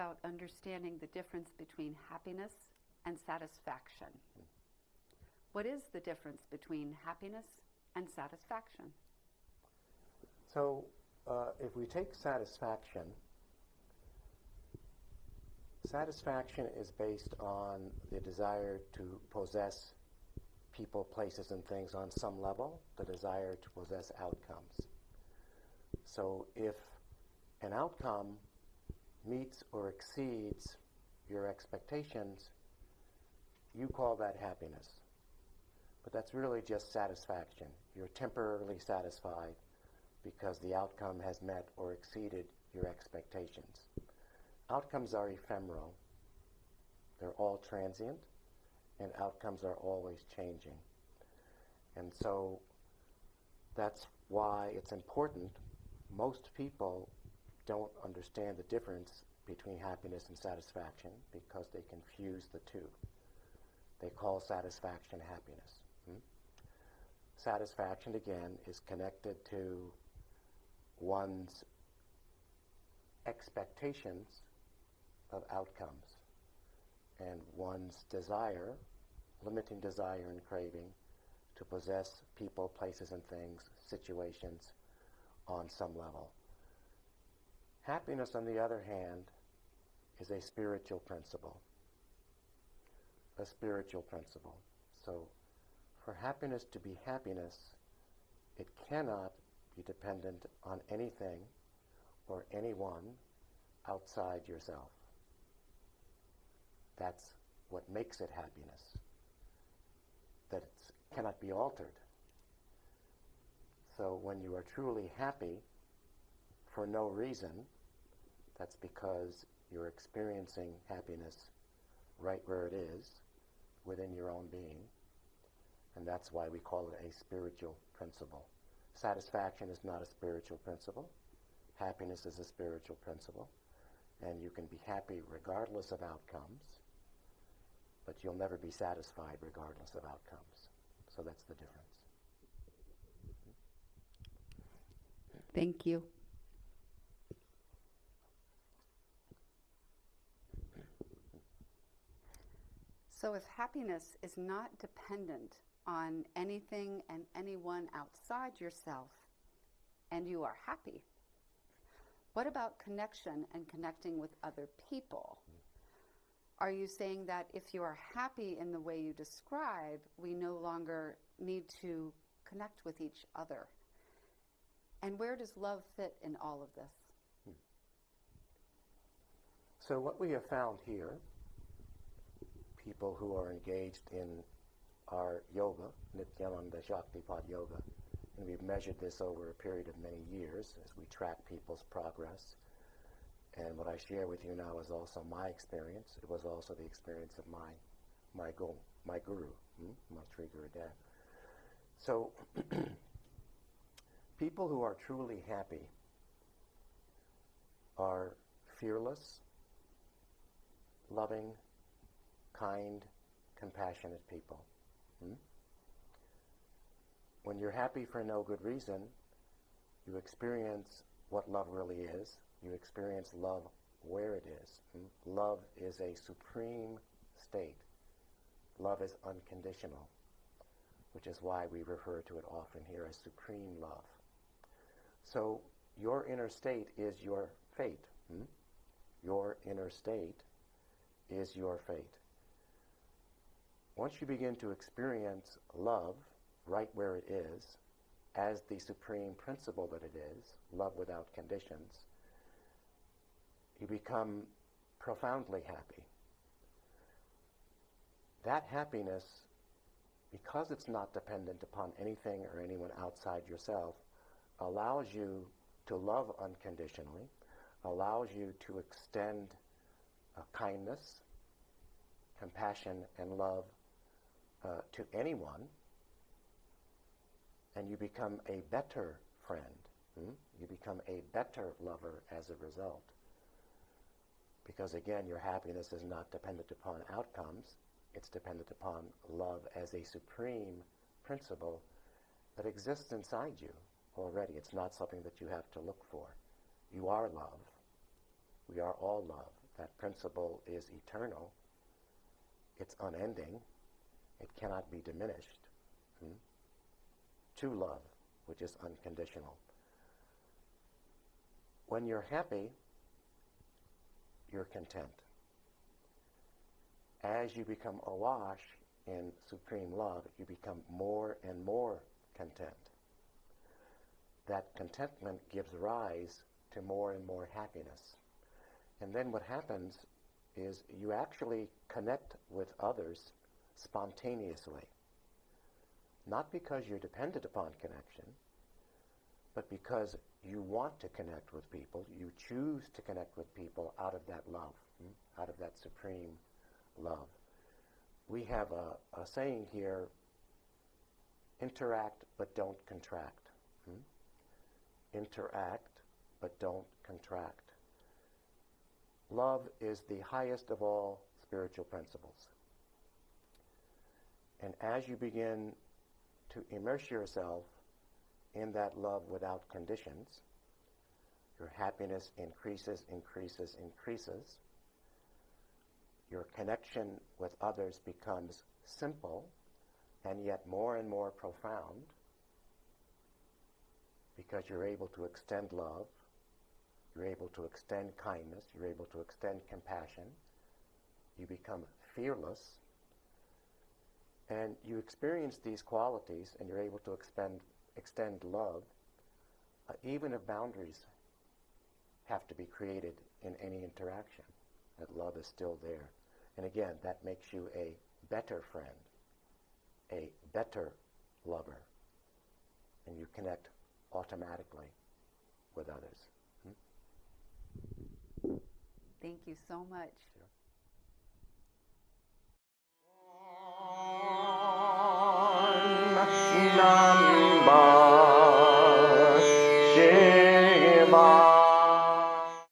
about understanding the difference between happiness and satisfaction. What is the difference between happiness and satisfaction? So, if we take satisfaction, satisfaction is based on the desire to possess people, places, and things on some level, the desire to possess outcomes. So if an outcome meets or exceeds your expectations, you call that happiness. But that's really just satisfaction. You're temporarily satisfied because the outcome has met or exceeded your expectations. Outcomes are ephemeral. They're all transient, and outcomes are always changing. And so that's why it's important. Most people don't understand the difference between happiness and satisfaction because they confuse the two. They call satisfaction happiness. Satisfaction, again, is connected to one's expectations of outcomes and one's desire, limiting desire and craving to possess people, places, and things, situations on some level. Happiness, on the other hand, is a spiritual principle. A spiritual principle. So, for happiness to be happiness, it cannot be dependent on anything or anyone outside yourself. That's what makes it happiness. That it cannot be altered. So when you are truly happy for no reason, that's because you're experiencing happiness right where it is, within your own being. And that's why we call it a spiritual principle. Satisfaction is not a spiritual principle. Happiness is a spiritual principle. And you can be happy regardless of outcomes, but you'll never be satisfied regardless of outcomes. So that's the difference. Thank you. So if happiness is not dependent on anything and anyone outside yourself, and you are happy, what about connection and connecting with other people? Are you saying that if you are happy in the way you describe, we no longer need to connect with each other? And where does love fit in all of this? So what we have found here, people who are engaged in our yoga, Nityananda Shaktipat yoga, and we've measured this over a period of many years as we track people's progress. And what I share with you now is also my experience. It was also the experience of my guru, my Sri Gurudev. So people who are truly happy are fearless, loving, kind, compassionate people. When you're happy for no good reason, you experience what love really is. You experience love where it is. Love is a supreme state. Love is unconditional, which is why we refer to it often here as supreme love. So your inner state is your fate. Your inner state is your fate. Once you begin to experience love right where it is, as the supreme principle that it is, love without conditions, you become profoundly happy. That happiness, because it's not dependent upon anything or anyone outside yourself, allows you to love unconditionally, allows you to extend kindness, compassion, and love to anyone, and you become a better friend. You become a better lover as a result. Because again, your happiness is not dependent upon outcomes. It's dependent upon love as a supreme principle that exists inside you already. It's not something that you have to look for. You are love. We are all love. That principle is eternal. It's unending. It cannot be diminished. To love, which is unconditional. When you're happy, you're content. As you become awash in supreme love, you become more and more content. That contentment gives rise to more and more happiness. And then what happens is you actually connect with others spontaneously. Not because you're dependent upon connection, but because you want to connect with people. You choose to connect with people out of that love, out of that supreme love. We have a saying here, interact but don't contract. Interact but don't contract. Love is the highest of all spiritual principles. And as you begin to immerse yourself in that love without conditions, your happiness increases, increases, increases. Your connection with others becomes simple and yet more and more profound, because you're able to extend love, you're able to extend kindness, you're able to extend compassion, you become fearless, and you experience these qualities and you're able to extend love, even if boundaries have to be created in any interaction. That love is still there. And again, that makes you a better friend, a better lover, and you connect automatically with others. Thank you so much. Sure.